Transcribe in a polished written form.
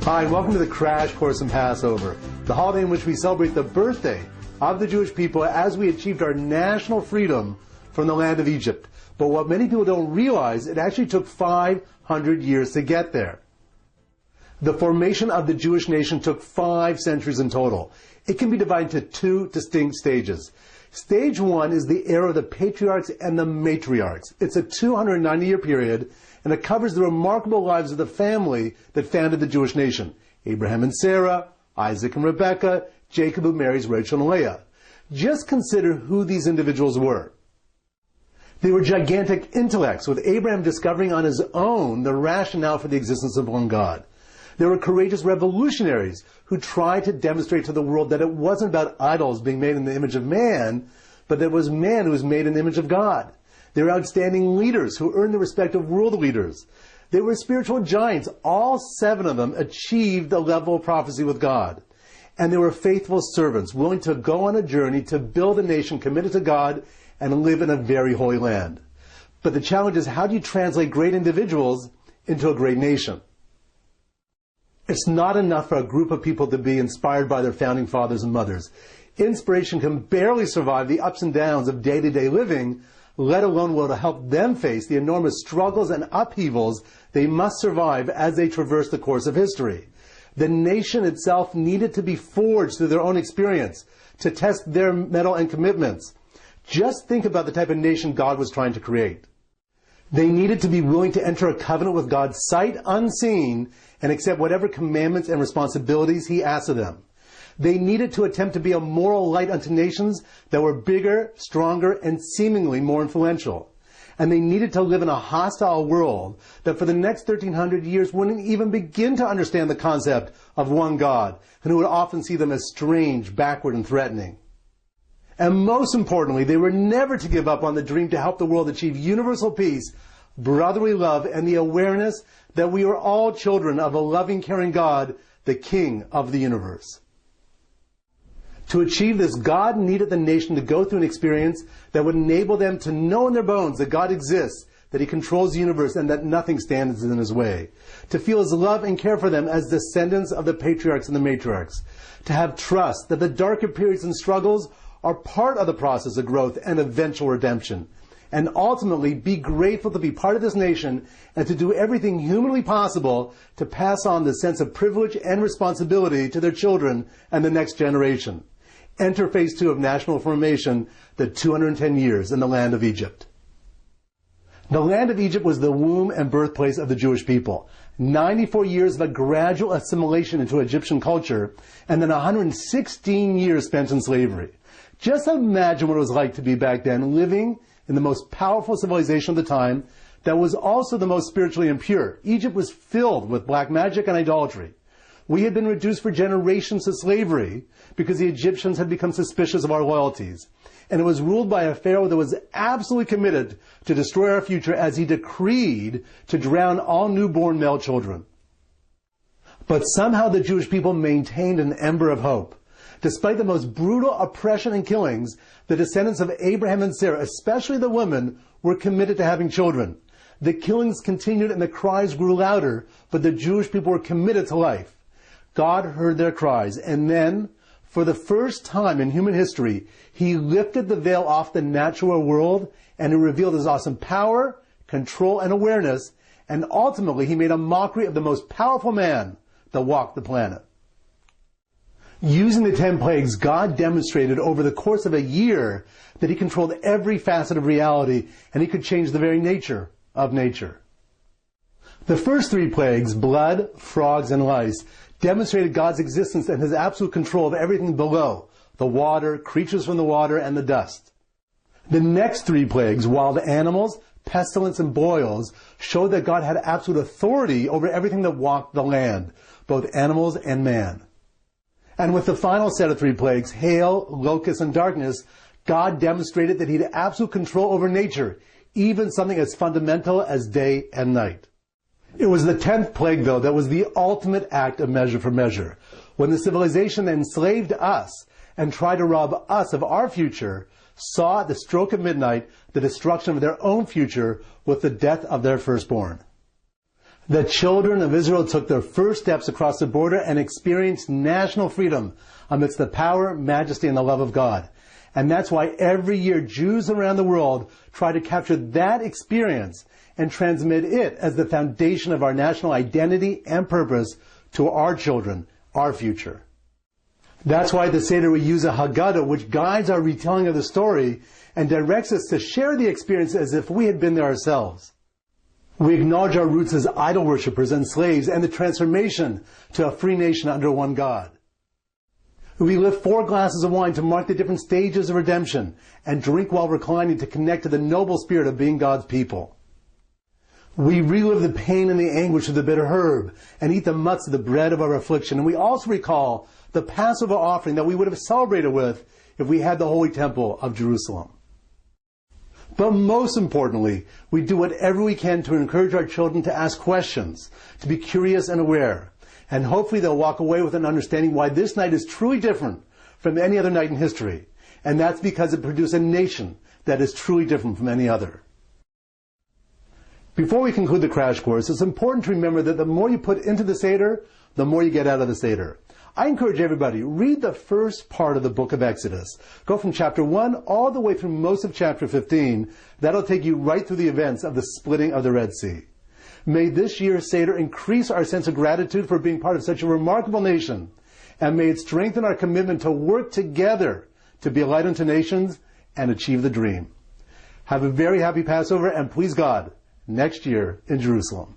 Hi, and welcome to the Crash Course in Passover, the holiday in which we celebrate the birthday of the Jewish people as we achieved our national freedom from the land of Egypt. But what many people don't realize, it actually took 500 years to get there. The formation of the Jewish nation took 5 centuries in total. It can be divided into 2 distinct stages. Stage 1 is the era of the Patriarchs and the Matriarchs. It's a 290-year period, and it covers the remarkable lives of the family that founded the Jewish nation. Abraham and Sarah, Isaac and Rebekah, Jacob who marries Rachel and Leah. Just consider who these individuals were. They were gigantic intellects, with Abraham discovering on his own the rationale for the existence of one God. They were courageous revolutionaries who tried to demonstrate to the world that it wasn't about idols being made in the image of man, but that it was man who was made in the image of God. They were outstanding leaders who earned the respect of world leaders. They were spiritual giants. All 7 of them achieved the level of prophecy with God. And they were faithful servants, willing to go on a journey to build a nation committed to God and live in a very holy land. But the challenge is, how do you translate great individuals into a great nation? It's not enough for a group of people to be inspired by their founding fathers and mothers. Inspiration can barely survive the ups and downs of day-to-day living, let alone will to help them face the enormous struggles and upheavals they must survive as they traverse the course of history. The nation itself needed to be forged through their own experience, to test their mettle and commitments. Just think about the type of nation God was trying to create. They needed to be willing to enter a covenant with God sight unseen and accept whatever commandments and responsibilities He asked of them. They needed to attempt to be a moral light unto nations that were bigger, stronger, and seemingly more influential. And they needed to live in a hostile world that for the next 1,300 years wouldn't even begin to understand the concept of one God, and who would often see them as strange, backward, and threatening. And most importantly, they were never to give up on the dream to help the world achieve universal peace, brotherly love, and the awareness that we are all children of a loving, caring God, the King of the universe. To achieve this, God needed the nation to go through an experience that would enable them to know in their bones that God exists, that He controls the universe, and that nothing stands in His way. To feel His love and care for them as descendants of the Patriarchs and the Matriarchs. To have trust that the darker periods and struggles are part of the process of growth and eventual redemption. And ultimately be grateful to be part of this nation and to do everything humanly possible to pass on the sense of privilege and responsibility to their children and the next generation. Enter phase 2 of national formation, the 210 years in the land of Egypt. The land of Egypt was the womb and birthplace of the Jewish people. 94 years of a gradual assimilation into Egyptian culture, and then 116 years spent in slavery. Just imagine what it was like to be back then, living in the most powerful civilization of the time that was also the most spiritually impure. Egypt was filled with black magic and idolatry. We had been reduced for generations to slavery because the Egyptians had become suspicious of our loyalties. And it was ruled by a pharaoh that was absolutely committed to destroy our future, as he decreed to drown all newborn male children. But somehow the Jewish people maintained an ember of hope. Despite the most brutal oppression and killings, the descendants of Abraham and Sarah, especially the women, were committed to having children. The killings continued and the cries grew louder, but the Jewish people were committed to life. God heard their cries, and then, for the first time in human history, He lifted the veil off the natural world and He revealed His awesome power, control, and awareness, and ultimately He made a mockery of the most powerful man that walked the planet. Using the 10 plagues, God demonstrated over the course of a year that He controlled every facet of reality, and He could change the very nature of nature. The first 3 plagues, blood, frogs, and lice, demonstrated God's existence and His absolute control of everything below, the water, creatures from the water, and the dust. The next 3 plagues, wild animals, pestilence, and boils, showed that God had absolute authority over everything that walked the land, both animals and man. And with the final set of 3 plagues, hail, locusts, and darkness, God demonstrated that He had absolute control over nature, even something as fundamental as day and night. It was the 10th plague, though, that was the ultimate act of measure for measure. When the civilization that enslaved us and tried to rob us of our future saw at the stroke of midnight the destruction of their own future with the death of their firstborn. The children of Israel took their first steps across the border and experienced national freedom amidst the power, majesty, and the love of God. And that's why every year Jews around the world try to capture that experience and transmit it as the foundation of our national identity and purpose to our children, our future. That's why at the Seder we use a Haggadah, which guides our retelling of the story and directs us to share the experience as if we had been there ourselves. We acknowledge our roots as idol worshippers and slaves and the transformation to a free nation under one God. We lift 4 glasses of wine to mark the different stages of redemption and drink while reclining to connect to the noble spirit of being God's people. We relive the pain and the anguish of the bitter herb and eat the mutts of the bread of our affliction. And we also recall the Passover offering that we would have celebrated with if we had the Holy Temple of Jerusalem. But most importantly, we do whatever we can to encourage our children to ask questions, to be curious and aware. And hopefully they'll walk away with an understanding why this night is truly different from any other night in history. And that's because it produced a nation that is truly different from any other. Before we conclude the crash course, it's important to remember that the more you put into the Seder, the more you get out of the Seder. I encourage everybody, read the first part of the book of Exodus. Go from chapter 1 all the way through most of chapter 15. That'll take you right through the events of the splitting of the Red Sea. May this year's Seder increase our sense of gratitude for being part of such a remarkable nation, and may it strengthen our commitment to work together to be a light unto nations and achieve the dream. Have a very happy Passover, and please God, next year in Jerusalem.